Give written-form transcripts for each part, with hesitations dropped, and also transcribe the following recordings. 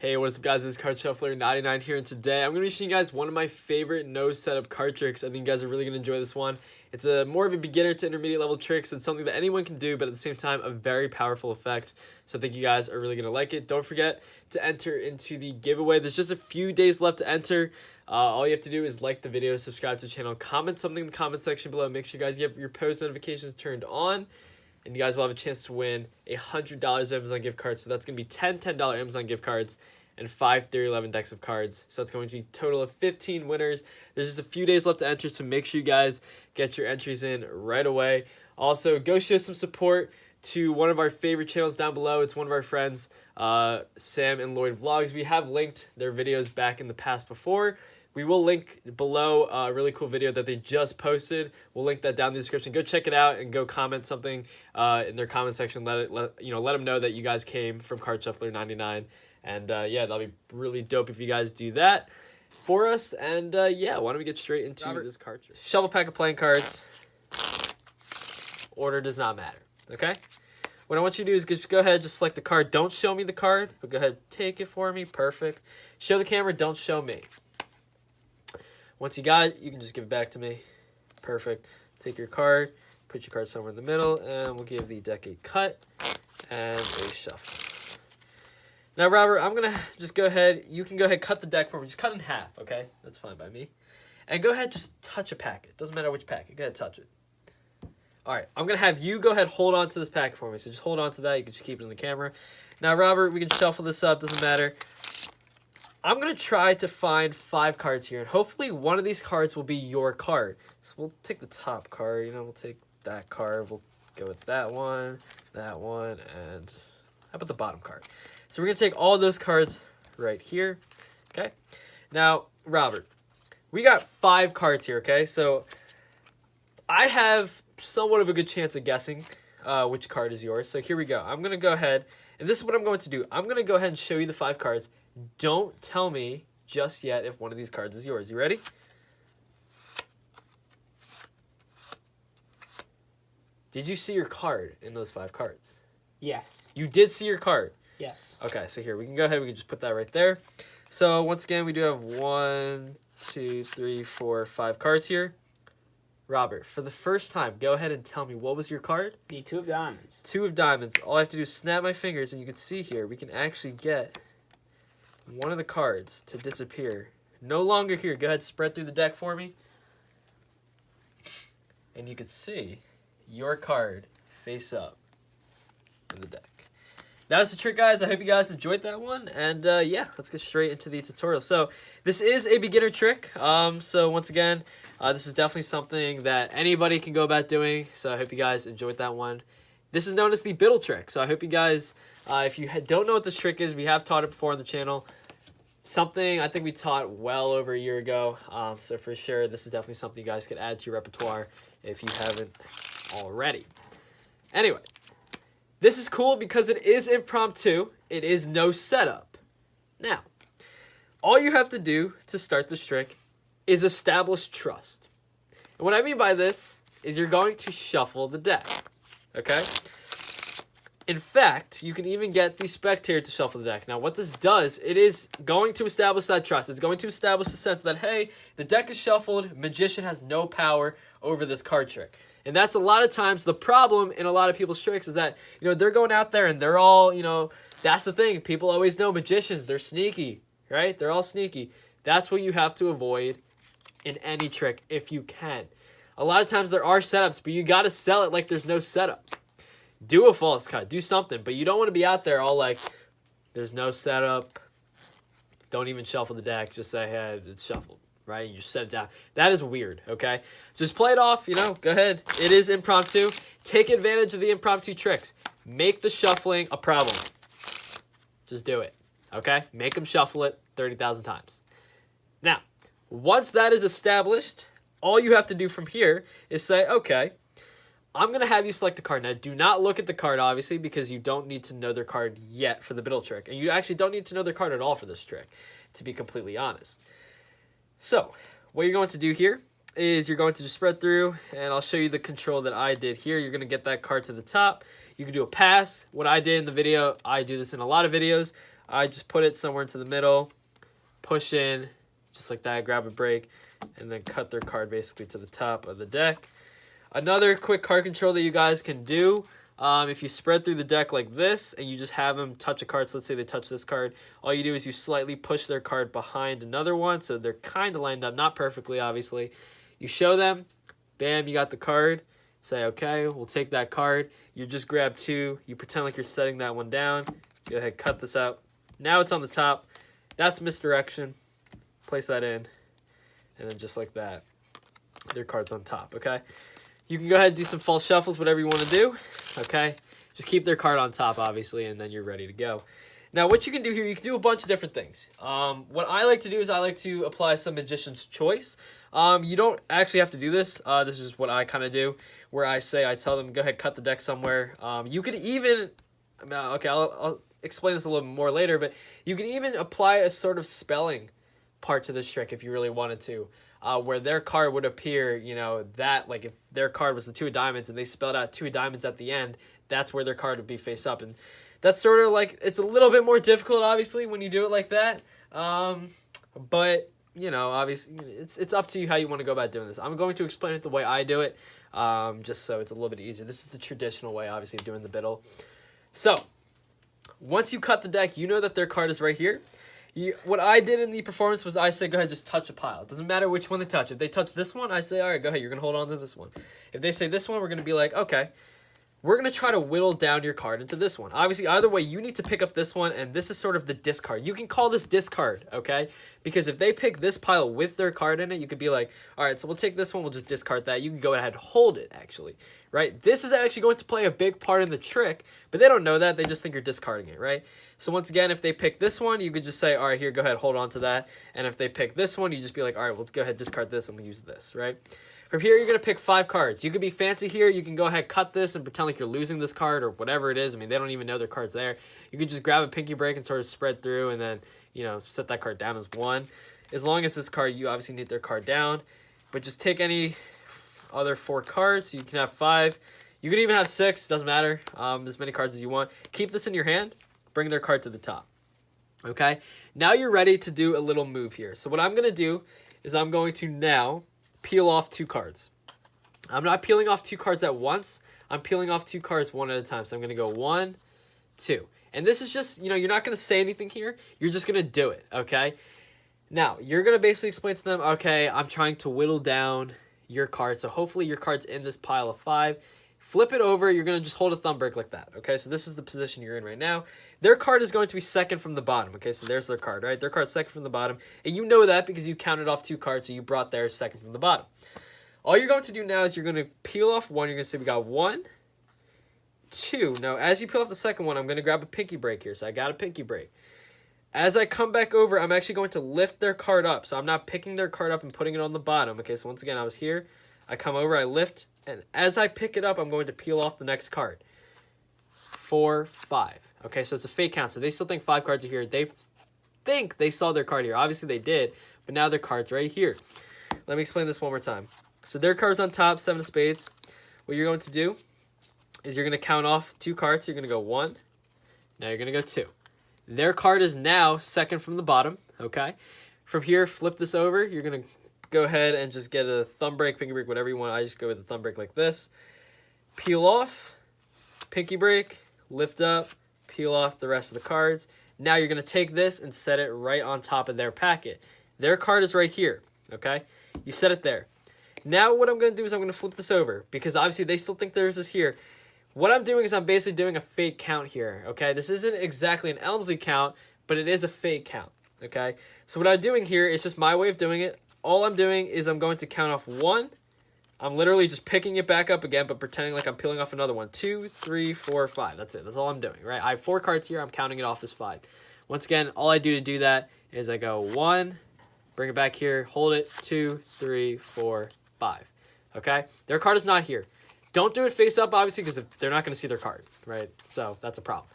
Hey, what's up guys, it's Card Shuffler 99 here, and today I'm going to be showing you guys one of my favorite no setup card tricks. I think you guys are really going to enjoy this one. It's more of a beginner to intermediate level trick, so it's something that anyone can do, but at the same time, a very powerful effect. So I think you guys are really going to like it. Don't forget to enter into the giveaway. There's just a few days left to enter. All you have to do is like the video, subscribe to the channel, comment something in the comment section below. Make sure you guys get your post notifications turned on. And you guys will have a chance to win $100 Amazon gift cards. So that's going to be 10 $10 Amazon gift cards and 5 Theory 11 decks of cards. So it's going to be a total of 15 winners. There's just a few days left to enter, so make sure you guys get your entries in right away. Also, go show some support to one of our favorite channels down below. It's one of our friends, Sam and Lloyd Vlogs. We have linked their videos back in the past before. We will link below a really cool video that they just posted. We'll link that down in the description. Go check it out and go comment something in their comment section. Let them know that you guys came from Card Shuffler 99. And yeah, that'll be really dope if you guys do that for us. And yeah, why don't we get straight into this card trick? Shuffle pack of playing cards. Order does not matter. Okay. What I want you to do is just go ahead, just select the card. Don't show me the card, but go ahead, take it for me. Perfect. Show the camera. Don't show me. Once you got it, you can just give it back to me. Perfect. Take your card, put your card somewhere in the middle, and we'll give the deck a cut and a shuffle. Now, Robert, I'm going to just go ahead. You can go ahead, cut the deck for me. Just cut in half, okay? That's fine by me. And go ahead, just touch a packet. Doesn't matter which packet. Go ahead, touch it. All right, I'm going to have you go ahead, hold on to this packet for me. So just hold on to that. You can just keep it in the camera. Now, Robert, we can shuffle this up. Doesn't matter. I'm going to try to find 5 cards here, and hopefully one of these cards will be your card. So we'll take the top card, we'll take that card. We'll go with that one, and how about the bottom card? So we're going to take all those cards right here, okay? Now, Robert, we got 5 cards here, okay? So I have somewhat of a good chance of guessing which card is yours. So here we go. I'm going to go ahead, and this is what I'm going to do. I'm going to go ahead and show you the 5 cards. Don't tell me just yet if one of these cards is yours. You ready? Did you see your card in those 5 cards? Yes. You did see your card? Yes. Okay, so here, we can go ahead. We can just put that right there. So once again, we do have 1, 2, 3, 4, 5 cards here. Robert, for the first time, go ahead and tell me, what was your card? The 2 of diamonds. 2 of diamonds. All I have to do is snap my fingers, and you can see here, we can actually get one of the cards to disappear. No longer here. Go ahead, spread through the deck for me. And you can see your card face up in the deck. That is the trick, guys. I hope you guys enjoyed that one. And yeah, let's get straight into the tutorial. So this is a beginner trick. So once again, this is definitely something that anybody can go about doing. So I hope you guys enjoyed that one. This is known as the Biddle trick. So I hope you guys, if you don't know what this trick is, we have taught it before on the channel. Something I think we taught well over a year ago. So for sure, this is definitely something you guys could add to your repertoire if you haven't already. Anyway, this is cool because it is impromptu. It is no setup. Now, all you have to do to start this trick is establish trust. And what I mean by this is you're going to shuffle the deck. Okay? In fact, you can even get the spectator to shuffle the deck. Now, what this does, it is going to establish that trust. It's going to establish the sense that, hey, the deck is shuffled, magician has no power over this card trick. And that's a lot of times the problem in a lot of people's tricks is that, they're going out there and they're all, that's the thing. People always know magicians, they're sneaky, right? They're all sneaky. That's what you have to avoid in any trick if you can. A lot of times there are setups, but you got to sell it like there's no setup. Do a false cut. Do something. But you don't want to be out there all like, there's no setup. Don't even shuffle the deck. Just say, hey, it's shuffled. Right? You just set it down. That is weird, okay? So just play it off, go ahead. It is impromptu. Take advantage of the impromptu tricks. Make the shuffling a problem. Just do it, okay? Make them shuffle it 30,000 times. Now, once that is established, all you have to do from here is say, okay, I'm going to have you select a card. Now, do not look at the card, obviously, because you don't need to know their card yet for the Biddle trick. And you actually don't need to know their card at all for this trick, to be completely honest. So, what you're going to do here is you're going to just spread through, and I'll show you the control that I did here. You're going to get that card to the top. You can do a pass. What I did in the video, I do this in a lot of videos. I just put it somewhere into the middle, push in, just like that, grab a break, and then cut their card basically to the top of the deck. Another quick card control that you guys can do, if you spread through the deck like this and you just have them touch a card, so let's say they touch this card, all you do is you slightly push their card behind another one, so they're kind of lined up, not perfectly, obviously. You show them, bam, you got the card. Say, okay, we'll take that card. You just grab two. You pretend like you're setting that one down. Go ahead, cut this out. Now it's on the top. That's misdirection. Place that in. And then just like that, their card's on top, okay? You can go ahead and do some false shuffles, whatever you want to do, okay? Just keep their card on top, obviously, and then you're ready to go. Now, what you can do here, you can do a bunch of different things. What I like to do is I like to apply some Magician's Choice. You don't actually have to do this. This is what I kind of do, where I tell them, go ahead, cut the deck somewhere. You could even, okay, I'll explain this a little more later, but you can even apply a sort of spelling part to this trick if you really wanted to, where their card would appear, you know, that, like if their card was the 2 of diamonds and they spelled out 2 of diamonds at the end, that's where their card would be face up. And that's sort of like, it's a little bit more difficult, obviously, when you do it like that. But, you know, obviously, it's up to you how you want to go about doing this. I'm going to explain it the way I do it, just so it's a little bit easier. This is the traditional way, obviously, of doing the biddle. So, once you cut the deck, you know that their card is right here. What I did in the performance was I said, go ahead, just touch a pile. It doesn't matter which one they touch. If they touch this one, I say, all right, go ahead, you're going to hold on to this one. If they say this one, we're going to be like, okay, we're going to try to whittle down your card into this one. Obviously, either way, you need to pick up this one, and this is sort of the discard. You can call this discard, okay? Because if they pick this pile with their card in it, you could be like, all right, so we'll take this one, we'll just discard that. You can go ahead and hold it, actually, right? This is actually going to play a big part in the trick, but they don't know that. They just think you're discarding it, right? So once again, if they pick this one, you could just say, all right, here, go ahead, hold on to that. And if they pick this one, you just be like, all right, we'll go ahead, discard this, and we'll use this, right? From here, you're going to pick 5 cards. You could be fancy here. You can go ahead, cut this, and pretend like you're losing this card or whatever it is. I mean, they don't even know their card's there. You could just grab a pinky break and sort of spread through and then, you know, set that card down as 1. As long as this card, you obviously need their card down. But just take any other 4 cards. You can have 5. You can even have 6. Doesn't matter. As many cards as you want. Keep this in your hand. Bring their card to the top. Okay? Now you're ready to do a little move here. So what I'm going to do is I'm going to now peel off 2 cards. I'm not peeling off 2 cards at once. I'm peeling off 2 cards one at a time. So I'm going to go 1, 2. And this is just, you know, you're not going to say anything here. You're just going to do it, okay? Now, you're going to basically explain to them, okay, I'm trying to whittle down your card. So hopefully your card's in this pile of 5. Flip it over. You're going to just hold a thumb break like that, okay? So this is the position you're in right now. Their card is going to be second from the bottom, okay? So there's their card, right? Their card's second from the bottom. And you know that because you counted off 2 cards, so you brought theirs second from the bottom. All you're going to do now is you're going to peel off 1. You're going to say we got 1, 2. Now, as you peel off the second one, I'm going to grab a pinky break here. So I got a pinky break. As I come back over, I'm actually going to lift their card up. So I'm not picking their card up and putting it on the bottom. Okay, so once again, I was here. I come over, I lift, and as I pick it up, I'm going to peel off the next card. 4, 5. Okay, so it's a fake count. So they still think 5 cards are here. They think they saw their card here. Obviously, they did, but now their card's right here. Let me explain this one more time. So their card's on top, 7 of spades. What you're going to do is you're going to count off 2 cards. So you're going to go 1. Now you're going to go 2. Their card is now second from the bottom, okay? From here, flip this over. You're going to go ahead and just get a thumb break, pinky break, whatever you want. I just go with a thumb break like this. Peel off, pinky break, lift up, peel off the rest of the cards. Now you're going to take this and set it right on top of their packet. Their card is right here, okay? You set it there. Now what I'm going to do is I'm going to flip this over because obviously they still think theirs is here. What I'm doing is I'm basically doing a fake count here, okay? This isn't exactly an Elmsley count, but it is a fake count, okay? So what I'm doing here is just my way of doing it. All I'm doing is I'm going to count off 1. I'm literally just picking it back up again, but pretending like I'm peeling off another one. 2, 3, 4, 5. That's it. That's all I'm doing, right? I have 4 cards here. I'm counting it off as 5. Once again, all I do to do that is I go 1, bring it back here, hold it, 2, 3, 4, 5. Okay? Their card is not here. Don't do it face up, obviously, because they're not going to see their card, right? So that's a problem.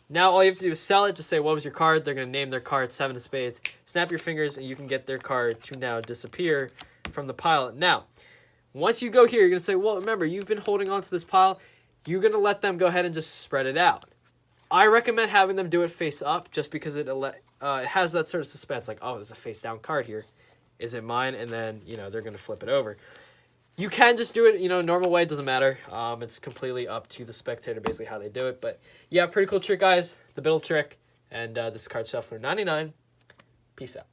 Now all you have to do is sell it. Just say, what was your card? They're going to name their card 7 of spades. Snap your fingers, and you can get their card to now disappear from the pile. Now, once you go here, you're going to say, well, remember, you've been holding on to this pile. you're going to let them go ahead and just spread it out. I recommend having them do it face up just because it has that sort of suspense. Like, oh, there's a face down card here. Is it mine? And then, they're going to flip it over. You can just do it, normal way. It doesn't matter. It's completely up to the spectator, basically, how they do it. But, yeah, pretty cool trick, guys. The Biddle trick. And this is Card Shuffler 99. Peace out.